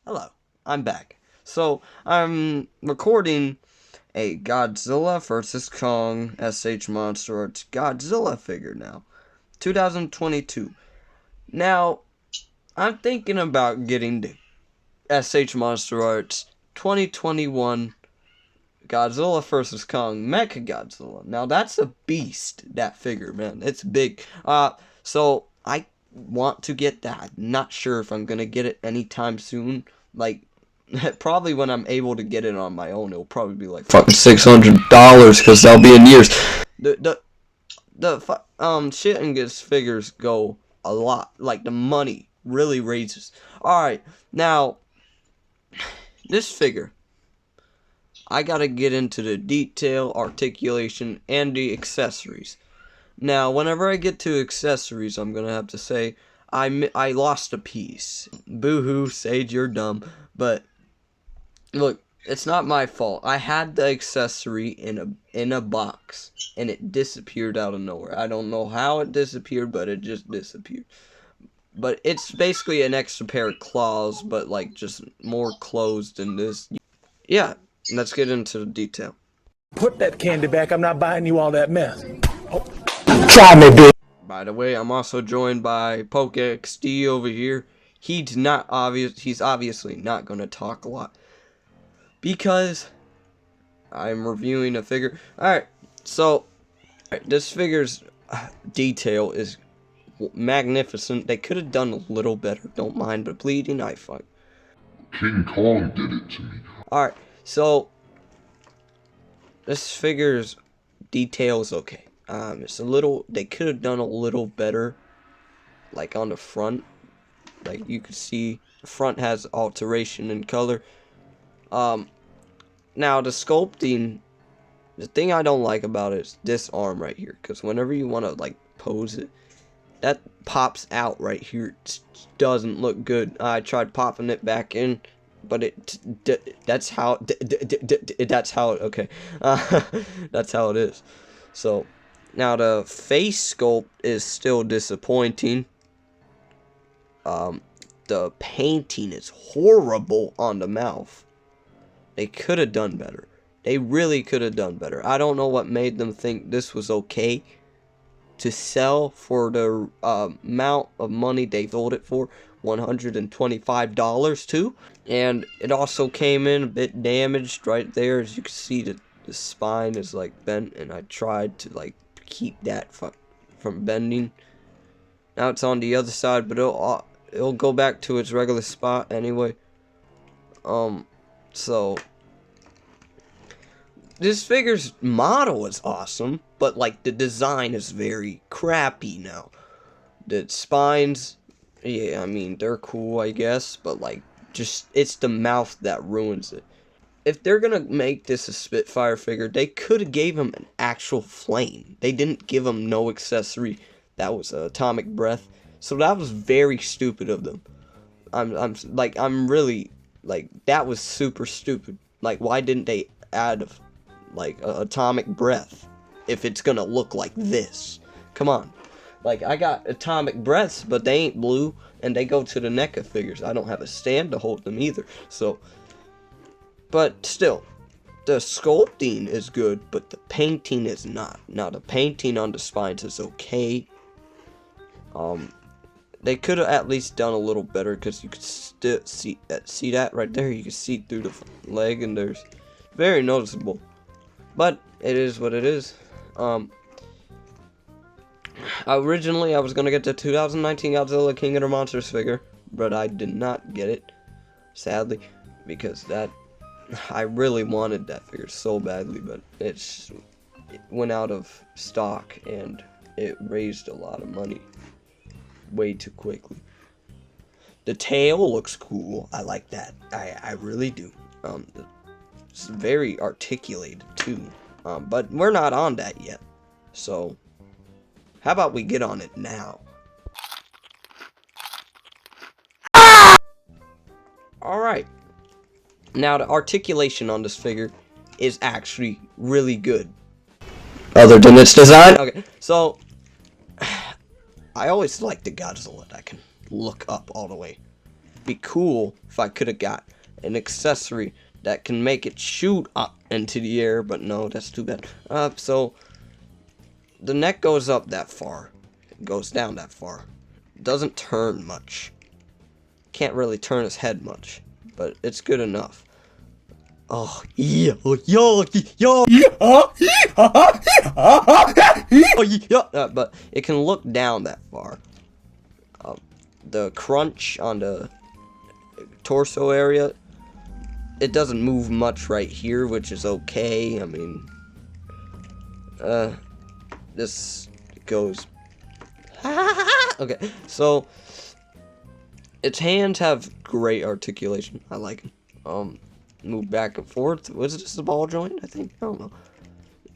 Hello, I'm back. So, I'm recording a Godzilla vs. Kong SH Monsterarts Godzilla figure now. 2022. Now, I'm thinking about getting the SH Monsterarts 2021 Godzilla vs. Kong Mecha Godzilla. Now, that's a beast, that figure, man. It's big. So, I want to get that. Not sure if I'm gonna get it anytime soon. Like, probably when I'm able to get it on my own, it'll probably be like fucking $600 because that'll be in years. The shit in this figures go a lot. Like, the money really raises. Alright, now, this figure, I gotta get into the detail, articulation, and the accessories. Now, whenever I get to accessories, I'm gonna have to say, I lost a piece. Boo-hoo, Sage, you're dumb. But, look, it's not my fault. I had the accessory in a box, and it disappeared out of nowhere. I don't know how it disappeared, but it just disappeared. But it's basically an extra pair of claws, but, like, just more closed than this. Yeah, let's get into the detail. Put that candy back. I'm not buying you all that mess. Oh. Try me, bitch. By the way, I'm also joined by PokeXD over here. He's obviously not going to talk a lot because I'm reviewing a figure. Alright, so this figure's detail is magnificent. They could have done a little better. Don't mind the bleeding eye fight. King Kong did it to me. Alright, so this figure's detail is okay. It's a little, they could have done a little better, like on the front. Like you could see the front has alteration in color. Now the sculpting, the thing I don't like about it is this arm right here, because whenever you want to like pose it, that pops out right here. It doesn't look good. I tried popping it back in, but that's how that's how it is. So now the face sculpt is still disappointing. The painting is horrible on the mouth. They could have done better. They really could have done better. I don't know what made them think this was okay to sell for the amount of money they sold it for, $125 too. And it also came in a bit damaged right there. As you can see, the spine is like bent, and I tried to like keep that from bending. Now it's on the other side, but it'll go back to its regular spot anyway. So this figure's model is awesome, but like the design is very crappy now. The spines, yeah, I mean they're cool, I guess, but like just it's the mouth that ruins it. If they're gonna make this a Spitfire figure, they could have gave him an actual flame. They didn't give him no accessory. That was atomic breath. So that was very stupid of them. I'm really like, that was super stupid. Like, why didn't they add like atomic breath if it's gonna look like this? Come on. Like, I got atomic breaths, but they ain't blue, and they go to the NECA figures. I don't have a stand to hold them either. So, but still, the sculpting is good, but the painting is not. Now, the painting on the spines is okay. They could have at least done a little better, because you could still see that right there. You can see through the leg, and there's very noticeable. But it is what it is. Originally, I was gonna get the 2019 Godzilla King of the Monsters figure, but I did not get it, sadly, because I really wanted that figure so badly, but it went out of stock, and it raised a lot of money way too quickly. The tail looks cool. I like that. I really do. It's very articulated too. But we're not on that yet. So how about we get on it now? Alright. Now the articulation on this figure is actually really good. Other than its design. Okay, so I always like the Godzilla that can look up all the way. be cool if I could have got an accessory that can make it shoot up into the air, but no, that's too bad. So the neck goes up that far, it goes down that far. It doesn't turn much. Can't really turn his head much, but it's good enough. Oh yeah, yo, but it can look down that far. The crunch on the torso area, it doesn't move much right here, which is okay. I mean, this goes. Okay, so its hands have great articulation. I like them. Move back and forth. Was it just a ball joint? I think. I don't know.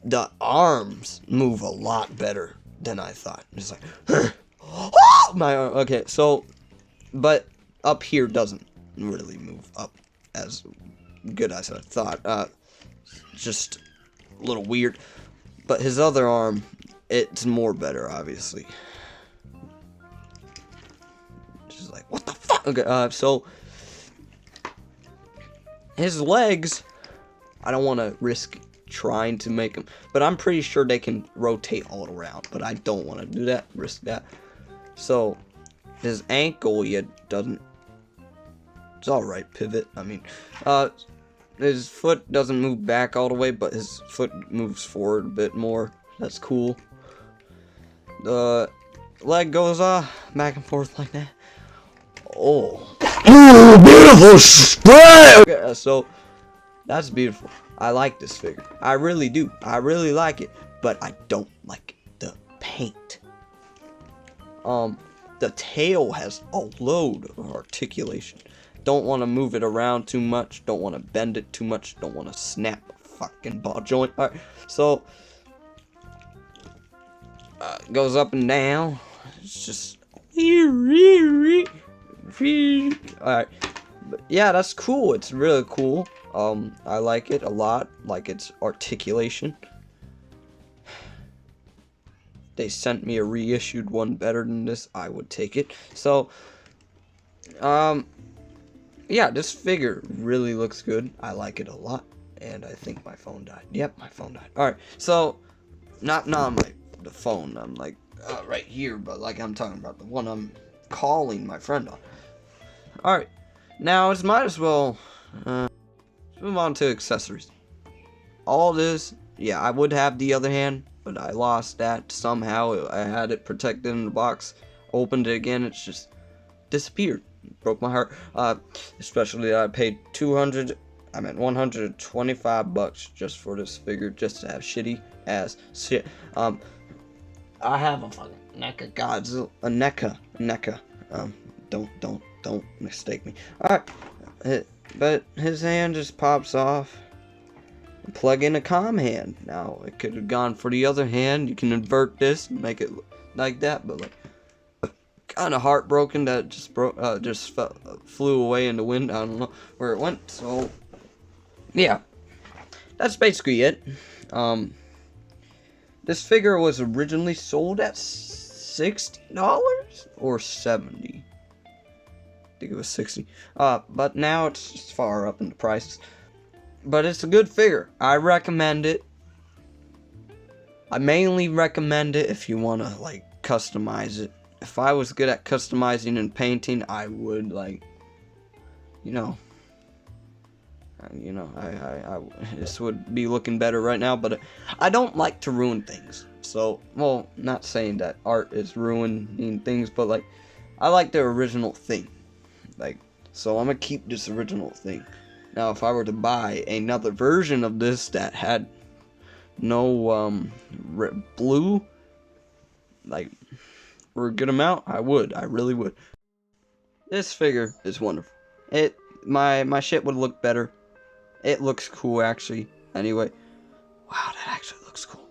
The arms move a lot better than I thought. It's like, oh, my arm. Okay, so, but up here doesn't really move up as good as I thought. Just a little weird. But his other arm, it's more better, obviously. Just like, what the fuck? Okay, so his legs, I don't want to risk trying to make them, but I'm pretty sure they can rotate all around, but I don't want to do that, risk that. So his ankle, doesn't, it's alright, pivot, I mean, his foot doesn't move back all the way, but his foot moves forward a bit more. That's cool. The leg goes back and forth like that. Oh, beautiful spread. Okay, so that's beautiful. I like this figure. I really do. I really like it, but I don't like the paint. The tail has a load of articulation. Don't want to move it around too much. Don't want to bend it too much. Don't want to snap a fucking ball joint. All right, so goes up and down. It's just alright, but yeah, that's cool. It's really cool. I like it a lot. Like its articulation. They sent me a reissued one better than this, I would take it. So, yeah, this figure really looks good. I like it a lot, and I think my phone died. Yep, my phone died. All right, so not the phone. I'm like right here, but like I'm talking about the one I'm calling my friend on. All right, now it's might as well move on to accessories. All this, yeah, I would have the other hand, but I lost that somehow. I had it protected in the box. Opened it again, it's just disappeared. Broke my heart. Especially that I paid 125 bucks just for this figure, just to have shitty ass shit. I have a fucking NECA Godzilla, a NECA. Don't mistake me. All right, but his hand just pops off. Plug in a comm hand. Now it could have gone for the other hand. You can invert this and make it like that, but like kind of heartbroken that it just flew away in the wind. I don't know where it went. So yeah, that's basically it. This figure was originally sold at $60 or $70. I think it was 60. But now it's just far up in the prices. But it's a good figure. I recommend it. I mainly recommend it if you want to like customize it. If I was good at customizing and painting, I would like, this would be looking better right now. But I don't like to ruin things. So, well, not saying that art is ruining things, but like, I like the original thing. Like, so I'm gonna keep this original thing. Now, if I were to buy another version of this that had no blue, like, for a good amount, I would. I really would. This figure is wonderful. My shit would look better. It looks cool, actually. Anyway, wow, that actually looks cool.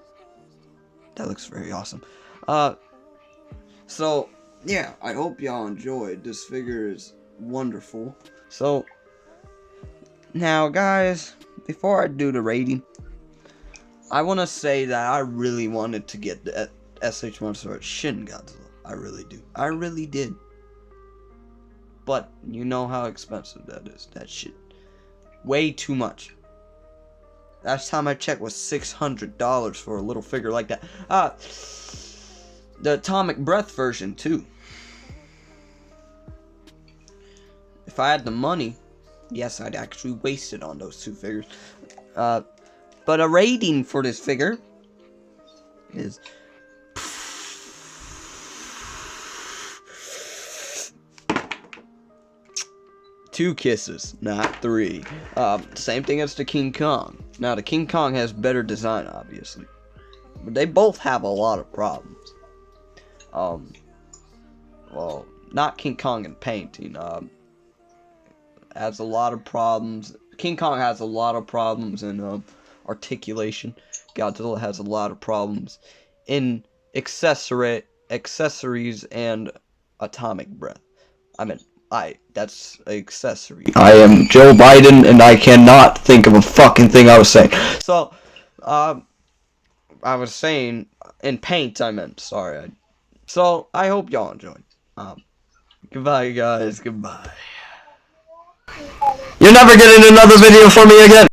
That looks very awesome. So yeah, I hope y'all enjoyed. This figure is wonderful. So now, guys, before I do the rating, I want to say that I really wanted to get the SH Monsterarts Shin Godzilla. I really do. I really did. but you know how expensive that is. That shit. Way too much. Last time I checked was $600 for a little figure like that. The Atomic Breath version too. If I had the money, yes, I'd actually waste it on those two figures. But a rating for this figure is 2 kisses, not 3. Same thing as the King Kong. Now, the King Kong has better design, obviously. But they both have a lot of problems. Well, not King Kong in painting. Has a lot of problems. King Kong has a lot of problems in articulation. Godzilla has a lot of problems in accessories and atomic breath. That's accessory. I am Joe Biden and I cannot think of a fucking thing I was saying. So, I was saying, in paint I meant, sorry. So, I hope y'all enjoyed. Goodbye guys, goodbye. You're never getting another video from me again!